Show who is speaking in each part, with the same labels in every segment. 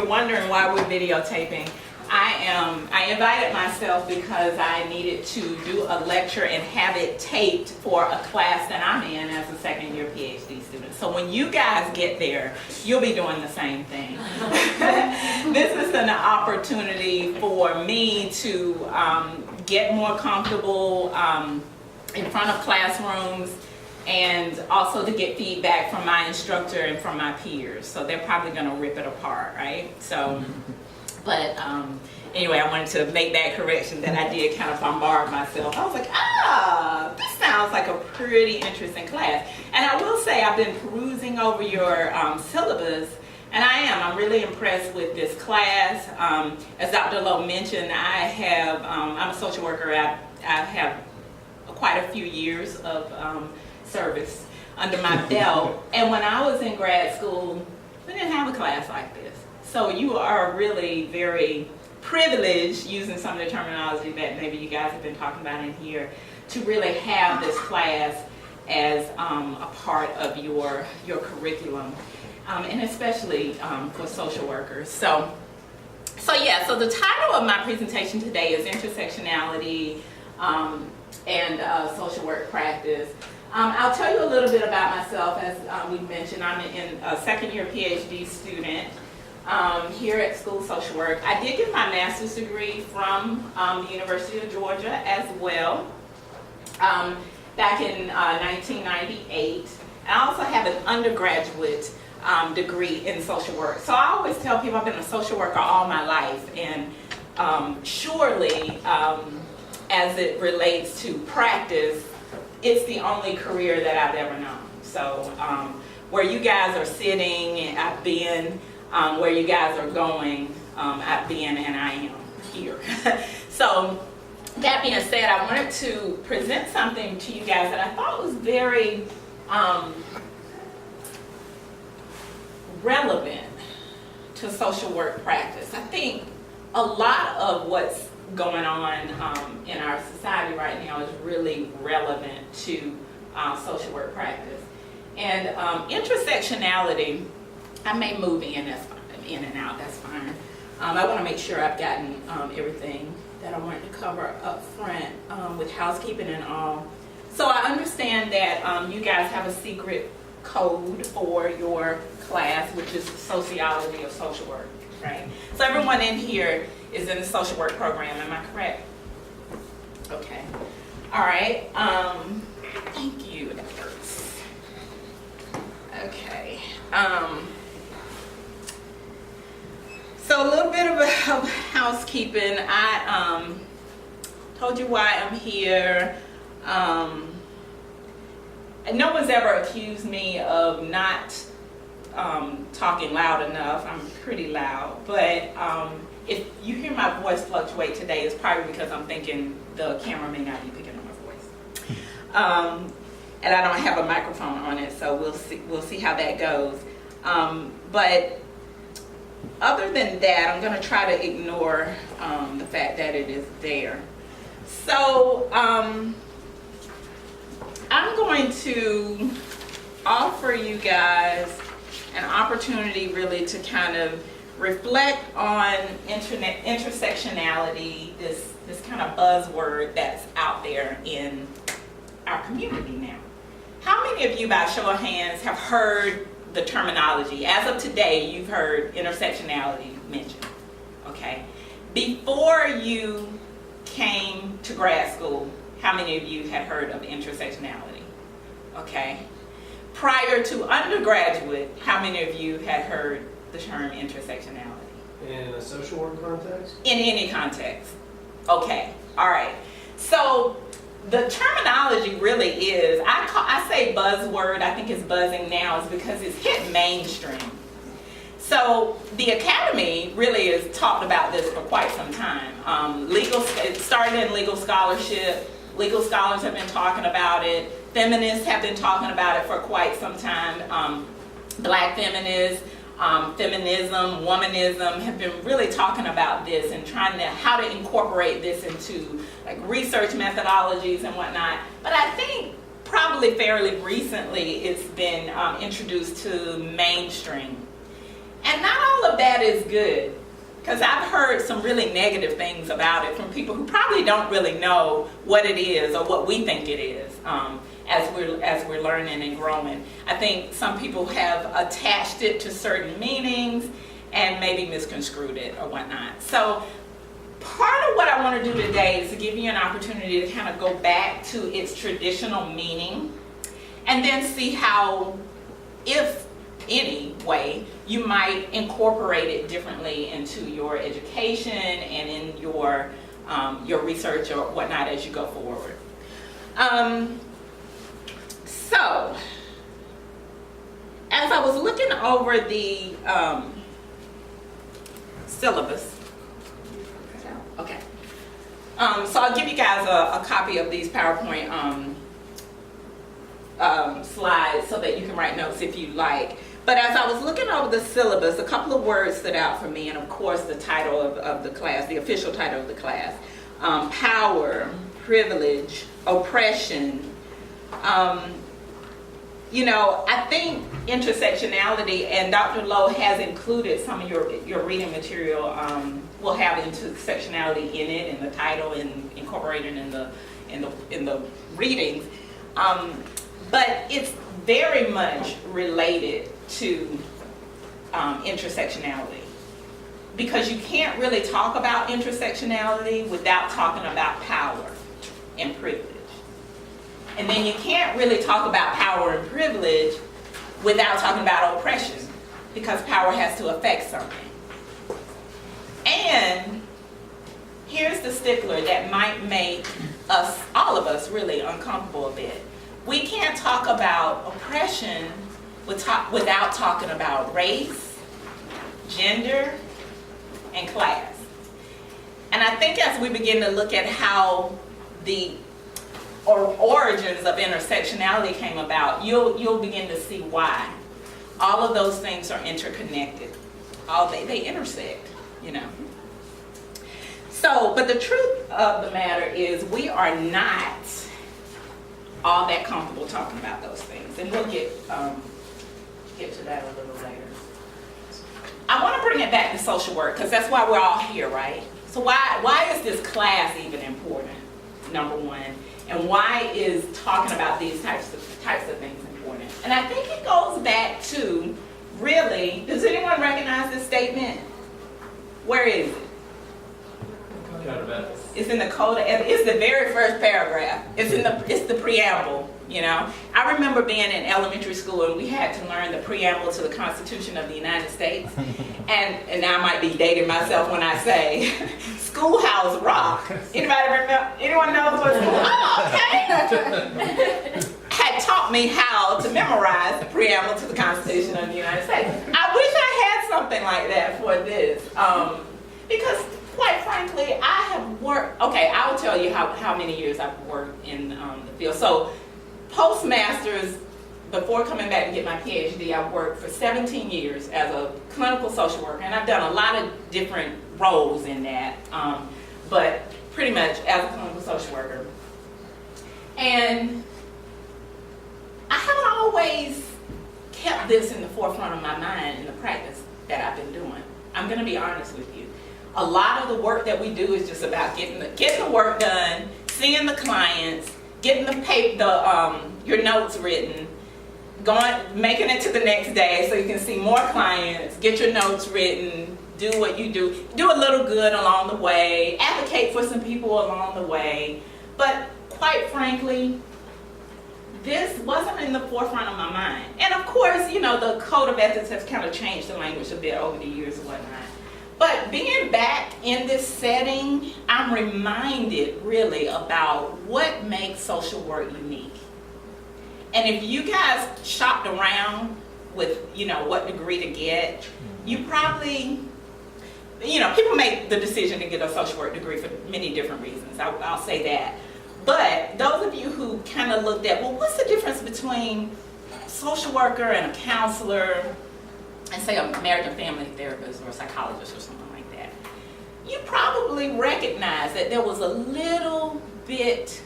Speaker 1: you're wondering why we're videotaping, I invited myself because I needed to do a lecture and have it taped for a class that I'm in as a second-year PhD student. So when you guys get there, you'll be doing the same thing. This is an opportunity for me to get more comfortable in front of classrooms, and also to get feedback from my instructor and from my peers. So they're probably going to rip it apart, right? So, but anyway, I wanted to make that correction that I did kind of bombard myself. I was like, this sounds like a pretty interesting class. And I will say I've been perusing over your syllabus, and I'm really impressed with this class. As Dr. Lowe mentioned, I'm a social worker. I have quite a few years of service under my belt, and when I was in grad school, we didn't have a class like this. So you are really very privileged, using some of the terminology that maybe you guys have been talking about in here, to really have this class as a part of your curriculum, and especially for social workers. So the title of my presentation today is Intersectionality and social work practice. I'll tell you a little bit about myself. As we mentioned, I'm a second-year PhD student here at School of Social Work. I did get my master's degree from the University of Georgia as well, back in 1998. I also have an undergraduate degree in social work. So I always tell people I've been a social worker all my life, and surely as it relates to practice, it's the only career that I've ever known. So where you guys are sitting, I've been. Where you guys are going, I've been, and I am here. So that being said, I wanted to present something to you guys that I thought was very relevant to social work practice. I think a lot of what's going on in our society right now is really relevant to social work practice. And intersectionality, I may move in and out, that's fine. I want to make sure I've gotten everything that I wanted to cover up front with housekeeping and all. So I understand that you guys have a secret code for your class, which is Sociology of Social Work, right? So everyone in here is in the social work program, am I correct? Okay. All right. Thank you, that hurts. Okay. So a little bit of housekeeping. I told you why I'm here. And no one's ever accused me of not talking loud enough. I'm pretty loud, but if you hear my voice fluctuate today, it's probably because I'm thinking the camera may not be picking up my voice. And I don't have a microphone on it, so we'll see how that goes. But other than that, I'm going to try to ignore the fact that it is there. So I'm going to offer you guys an opportunity really to kind of reflect on intersectionality, this kind of buzzword that's out there in our community now. How many of you, by show of hands, have heard the terminology? As of today, you've heard intersectionality mentioned, okay? Before you came to grad school, how many of you had heard of intersectionality? Okay. Prior to undergraduate, how many of you had heard the term intersectionality?
Speaker 2: In a social work context?
Speaker 1: In any context. Okay. All right. So the terminology really is, I say buzzword, I think it's buzzing now, is because it's hit mainstream. So the Academy really has talked about this for quite some time. It started in legal scholarship. Legal scholars have been talking about it. Feminists have been talking about it for quite some time. Black feminists, feminism, womanism have been really talking about this and trying to how to incorporate this into like research methodologies and whatnot. But I think probably fairly recently it's been introduced to mainstream. And not all of that is good, because I've heard some really negative things about it from people who probably don't really know what it is or what we think it is as we're learning and growing. I think some people have attached it to certain meanings and maybe misconstrued it or whatnot. So part of what I want to do today is to give you an opportunity to kind of go back to its traditional meaning and then see how, if any way, you might incorporate it differently into your education and in your research or whatnot as you go forward. So, as I was looking over the syllabus, okay. So I'll give you guys a copy of these PowerPoint slides so that you can write notes if you like. But as I was looking over the syllabus, a couple of words stood out for me, and of course the title of the class, the official title of the class. Power, privilege, oppression. I think intersectionality, and Dr. Lowe has included some of your reading material, will have intersectionality in it, in the title, and incorporated in the readings. But it's very much related to intersectionality, because you can't really talk about intersectionality without talking about power and privilege. And then you can't really talk about power and privilege without talking about oppression, because power has to affect something. And here's the stickler that might make us, all of us, really uncomfortable a bit. We can't talk about oppression without talking about race, gender, and class. And I think as we begin to look at how the origins of intersectionality came about, you'll begin to see why all of those things are interconnected. They intersect, So, but the truth of the matter is we are not all that comfortable talking about those things, and we'll get to that a little later. I want to bring it back to social work, because that's why we're all here, right? So why is this class even important, number one? And why is talking about these types of things important? And I think it goes back to, really, does anyone recognize this statement? Where is it? It's in the Code of Ethics. It's the very first paragraph. It's the preamble, I remember being in elementary school and we had to learn the preamble to the Constitution of the United States. And now I might be dating myself when I say Schoolhouse Rock. Anybody remember? Anyone knows what Schoolhouse? Oh, okay. Had taught me how to memorize the preamble to the Constitution of the United States. I wish I had something like that for this. Because quite frankly, I have worked, okay, I'll tell you how many years I've worked in the field. So postmasters, before coming back and get my PhD, I've worked for 17 years as a clinical social worker, and I've done a lot of different roles in that, but pretty much as a clinical social worker. And I haven't always kept this in the forefront of my mind in the practice that I've been doing. I'm going to be honest with you. A lot of the work that we do is just about getting the work done, seeing the clients, getting your notes written, making it to the next day so you can see more clients, get your notes written, do what you do a little good along the way, advocate for some people along the way. But quite frankly, this wasn't in the forefront of my mind. And of course, the Code of Ethics has kind of changed the language a bit over the years and whatnot. But being back in this setting, I'm reminded really about what makes social work unique. And if you guys shopped around with, what degree to get, you probably, people make the decision to get a social work degree for many different reasons. I'll say that. But those of you who kind of looked at, well, what's the difference between a social worker and a counselor, and say a marriage and family therapist or a psychologist or something like that, you probably recognize that there was a little bit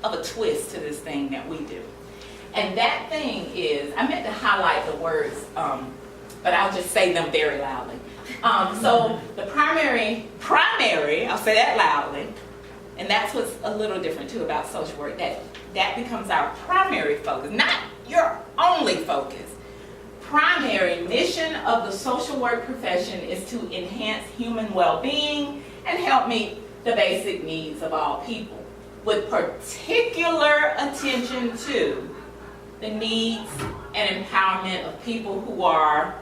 Speaker 1: of a twist to this thing that we do. And that thing is, I meant to highlight the words but I'll just say them very loudly. So the primary, I'll say that loudly, and that's what's a little different too about social work, that becomes our primary focus, not your only focus. Primary mission of the social work profession is to enhance human well-being and help meet the basic needs of all people, with particular attention to the needs and empowerment of people who are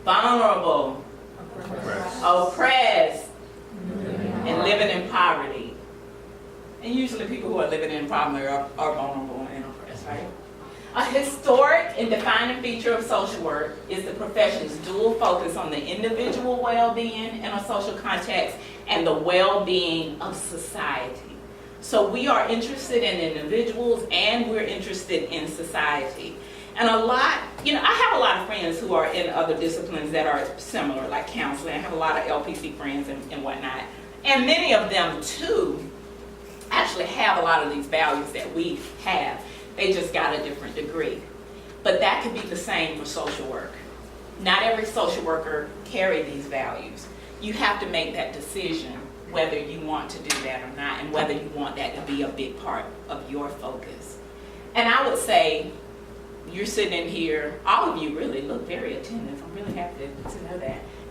Speaker 1: vulnerable, oppressed, and living in poverty. And usually people who are living in poverty are vulnerable and oppressed, right? A historic and defining feature of social work is the profession's dual focus on the individual well-being in a social context and the well-being of society. So we are interested in individuals and we're interested in society. And a lot, I have a lot of friends who are in other disciplines that are similar, like counseling. I have a lot of LPC friends and whatnot. And many of them, too, actually have a lot of these values that we have. They just got a different degree. But that could be the same for social work. Not every social worker carry these values. You have to make that decision whether you want to do that or not, and whether you want that to be a big part of your focus. And I would say, you're sitting in here, all of you really look very attentive. I'm really happy to know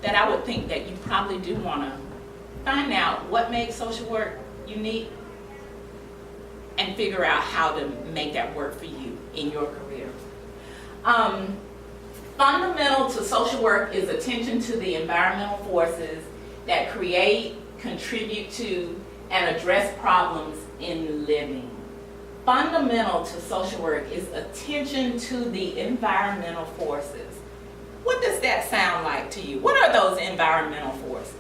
Speaker 1: that I would think that you probably do want to find out what makes social work unique and figure out how to make that work for you in your career. Fundamental to social work is attention to the environmental forces that create, contribute to, and address problems in living. Fundamental to social work is attention to the environmental forces. What does that sound like to you? What are those environmental forces?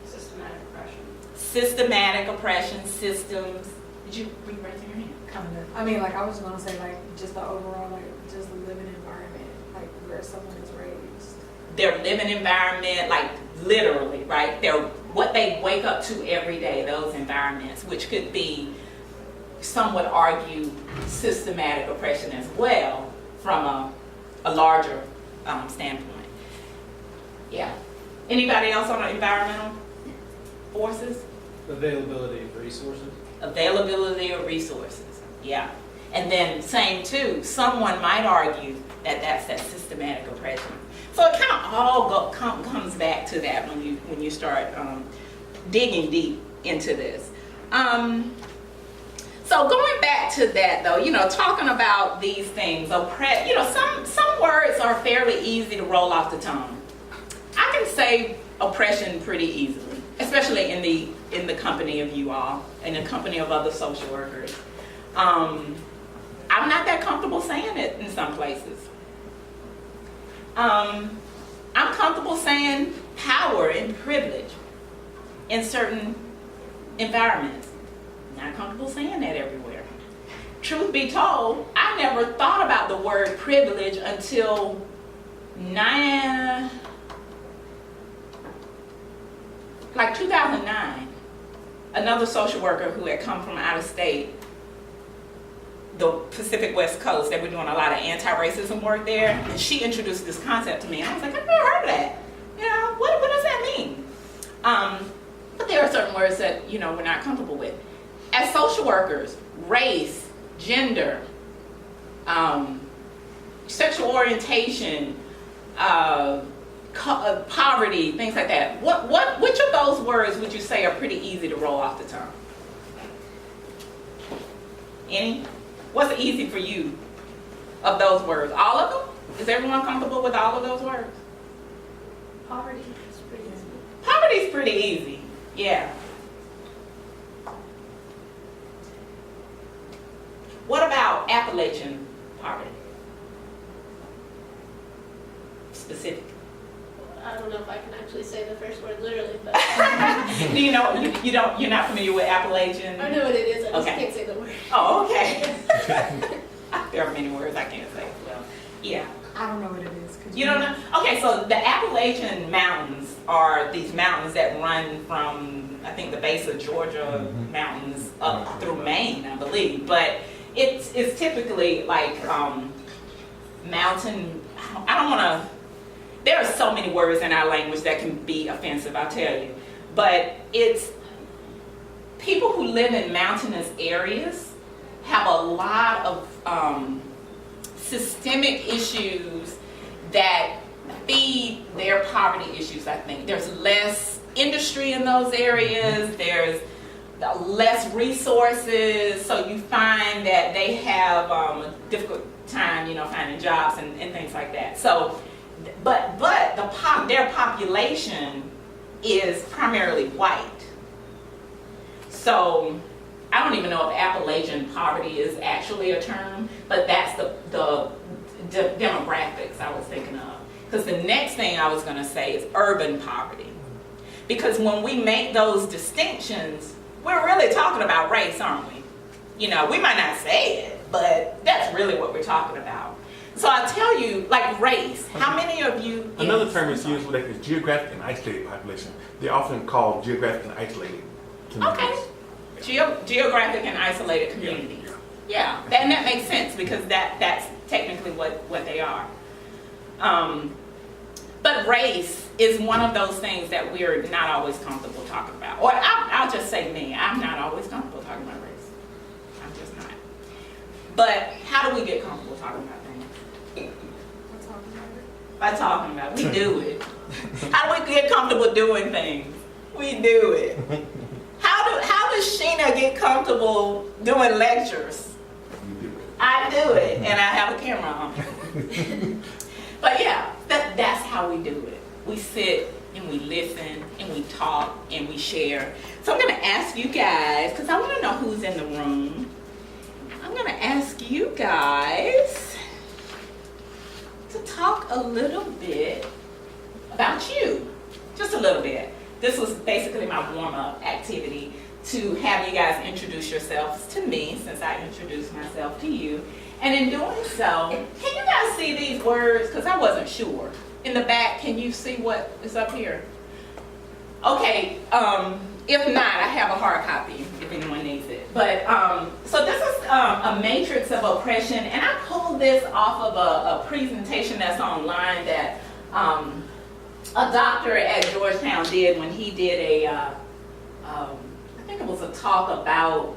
Speaker 3: Systematic oppression.
Speaker 1: Systematic oppression, systems. Did you raise your hand?
Speaker 4: Kind of. I mean, like I was gonna say, like just the overall, like just the living environment, like where someone is raised.
Speaker 1: Their living environment, like literally, right? They're what they wake up to every day, those environments, which could be, some would argue, systematic oppression as well from a larger standpoint. Yeah. Anybody else on the environmental forces?
Speaker 2: Availability of resources.
Speaker 1: Availability of resources, yeah. And then same too, someone might argue that that's that systematic oppression. So it kind of all comes back to that when you start digging deep into this. So going back to that though, talking about these things, some words are fairly easy to roll off the tongue. I can say oppression pretty easily, especially in the company of you all, in the company of other social workers. I'm not that comfortable saying it in some places. I'm comfortable saying power and privilege in certain environments. Not comfortable saying that everywhere. Truth be told, I never thought about the word privilege until 2009. Another social worker who had come from out of state, the Pacific West Coast, they were doing a lot of anti-racism work there, and she introduced this concept to me, and I was like, I've never heard of that. What does that mean? But there are certain words that, we're not comfortable with. As social workers, race, gender, sexual orientation, poverty, things like that. Which of those words would you say are pretty easy to roll off the tongue? Any? What's easy for you of those words? All of them? Is everyone comfortable with all of those words?
Speaker 3: Poverty is pretty easy.
Speaker 1: Poverty's pretty easy, yeah. What about Appalachian poverty? Specific.
Speaker 3: I don't know if I can actually say the first word literally, but
Speaker 1: Do you know, you're not familiar with Appalachian?
Speaker 3: I know what it is, I just
Speaker 1: Okay.
Speaker 3: can't say the word.
Speaker 1: Oh, okay. There are many words I can't say. Well, yeah.
Speaker 4: I don't know what it is.
Speaker 1: You don't know? Okay, so the Appalachian Mountains are these mountains that run from, I think, the base of Georgia mountains up through Maine, I believe. But it's typically like mountain, I don't want to, there are so many words in our language that can be offensive, I'll tell you. But it's people who live in mountainous areas have a lot of systemic issues that feed their poverty issues, I think. There's less industry in those areas, there's less resources, so you find that they have a difficult time, finding jobs and things like that. So, but their population is primarily white. So, I don't even know if Appalachian poverty is actually a term, but that's the demographics I was thinking of. Because the next thing I was going to say is urban poverty. Because when we make those distinctions, we're really talking about race, aren't we? We might not say it, but that's really what we're talking about. So I tell you, like race, how many of you...
Speaker 5: Another term is used with is geographic and isolated population. They're often called geographic and isolated communities.
Speaker 1: Okay. Geographic and isolated community. Yeah, and that makes sense because that's technically what they are. But race is one of those things that we're not always comfortable talking about. Or I'll just say me, I'm not always comfortable talking about race. I'm just not. But how do we get comfortable talking about things? By talking about it. We do it. How do we get comfortable doing things? We do it. How does Sheena get comfortable doing lectures? I do it, and I have a camera on. But yeah, that's how we do it. We sit and we listen and we talk and we share. So I'm going to ask you guys, because I want to know who's in the room. I'm going to ask you guys to talk a little bit about you. Just a little bit. This was basically my warm-up activity to have you guys introduce yourselves to me, since I introduced myself to you. And in doing so, can you guys see these words? Because I wasn't sure. In the back, can you see what is up here? Okay, if not, I have a hard copy if anyone needs it. But, so this is a matrix of oppression, and I pulled this off of a presentation that's online that a doctor at Georgetown did when he did I think it was a talk about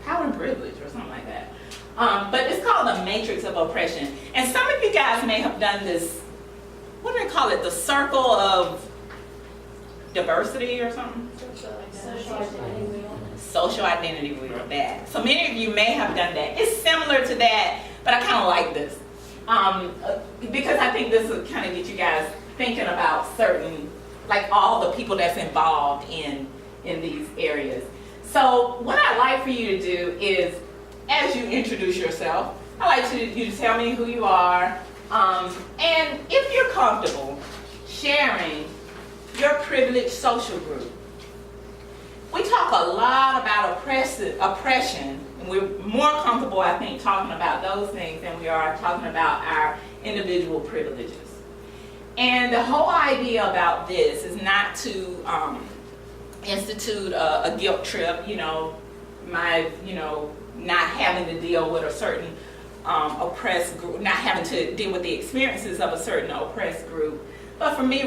Speaker 1: power and privilege or something like that. But it's called the matrix of oppression. And some of you guys may have done this, what do they call it? The circle of diversity or something? Social identity wheel, that. So many of you may have done that. It's similar to that, but I kind of like this. Because I think this will kind of get you guys thinking about certain, like all the people that's involved in these areas. So what I'd like for you to do is, as you introduce yourself, I'd like you to tell me who you are, and if you're comfortable sharing your privileged social group. We talk a lot about oppression, and we're more comfortable, I think, talking about those things than we are talking about our individual privileges. And the whole idea about this is not to institute a guilt trip, not having to deal with a certain oppressed group, not having to deal with the experiences of a certain oppressed group. But for me,